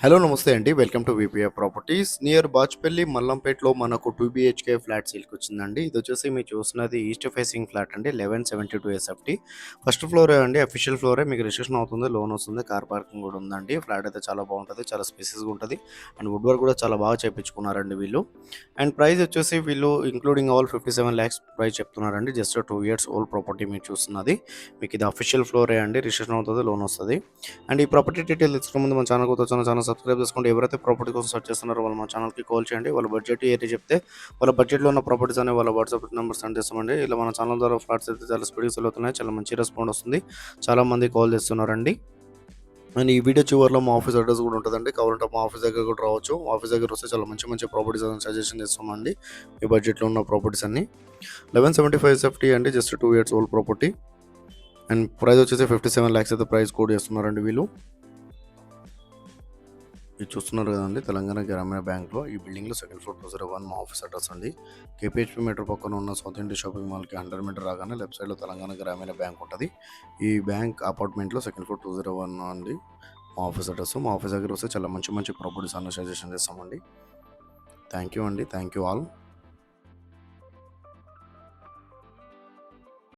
Hello నమస్తే అండి. Welcome to VPF properties. Near Bachupally, మల్లంపేటలో మనకు 2 బీహెచ్‌కే ఫ్లాట్ సేల్‌కొచ్చిందండి. ఇదొచ్చేసి మీరు చూస్తున్నది ఈస్ట్ ఫేసింగ్ ఫ్లాట్ అండి. 1172 ఎస్ఎఫ్టీ. ఫస్ట్ ఫ్లోరే అండి. అఫీషియల్ ఫ్లోరే. మీకు రిజిస్ట్రేషన్ అవుతుంది. లోన్ వస్తుంది. కార్ పార్కింగ్ కూడా ఉందండి. ఫ్లాట్ అయితే చాలా బాగుంటది. చాలా స్పేసియస్‌గా ఉంటది. అండ్ వుడ్ వర్క్ కూడా చాలా బాగా చేపించుకున్నారండి వీళ్ళు. అండ్ ప్రైస్ వచ్చేసి వీళ్ళు ఇంక్లూడింగ్ ఆల్ 57 లాక్స్ ప్రైస్ చెప్తున్నారండి. జస్ట్ 2 ఇయర్స్ ఓల్డ్ ప్రాపర్టీ మీరు చూస్తున్నది. మీకు ఇది అఫీషియల్ ఫ్లోరే అండి. రిజిస్ట్రేషన్ అవుతుంది. లోన్ వస్తది. అండ్ ఈ ప్రాపర్టీ డీటెయిల్ తెలుసుకునే ముందు మన ఛానల్ కొత్త ఛానల్ సబ్స్క్రైబ్ చేసుకోండి. ఎవరైతే ప్రాపర్టీ కోసం సెర్చ్ చేస్తున్నారో వాళ్ళు మన ఛానల్కి కాల్ చేయండి. వాళ్ళ బడ్జెట్ ఏరియా చెప్తే వాళ్ళ బడ్జెట్లో ఉన్న ప్రాపర్టీస్ అనే వాళ్ళ వాట్సాప్ నెంబర్ సెండ్ చేస్తామండి. ఇలా మన ఛానల్ ద్వారా ఫ్లాట్స్ అయితే చాలా స్పీడ్గా సెల్ అవుతున్నాయి. చాలా మంచి రెస్పాండ్ వస్తుంది. చాలామంది కాల్ చేస్తున్నారండి. అండ్ ఈ వీడియో చివరిలో మా ఆఫీస్ అడ్రస్ కూడా ఉంటుందండి. కావాలంటే మా ఆఫీస్ దగ్గర కూడా రావచ్చు. మా ఆఫీస్ దగ్గర వస్తే చాలా మంచి మంచి ప్రాపర్టీస్ అని సజెషన్ చేస్తామండి. మీ బడ్జెట్లో ఉన్న ప్రాపర్టీస్ అన్ని 1175 ఎస్ఎఫ్టీ అండి. Just 2 years old property. And price వచ్చేసి 57 లాక్స్ అయితే ప్రైస్ కోడ్ చేస్తున్నారండి వీళ్ళు. ఇది చూస్తున్నారు కదండి, తెలంగాణ గ్రామీణ బ్యాంక్లో ఈ బిల్డింగ్లో సెకండ్ ఫ్లోర్ 201 మా ఆఫీస్ అడ్రస్ అండి. కేపీహెచ్పీ మెట్రో పక్కన ఉన్న సౌత్ ఇండియా షాపింగ్ మాల్కి 100 మీటర్ రాగానే లెఫ్ట్ సైడ్లో తెలంగాణ గ్రామీణ బ్యాంక్ ఉంటుంది. ఈ బ్యాంక్ అపార్ట్మెంట్లో సెకండ్ ఫ్లోర్ 201 అండి మా ఆఫీస్ అడ్రస్. మా ఆఫీస్ దగ్గర వస్తే చాలా మంచి మంచి ప్రాపర్టీస్ అన్న సజెషన్ చేస్తామండి. థ్యాంక్ యూ అండి. Thank you all.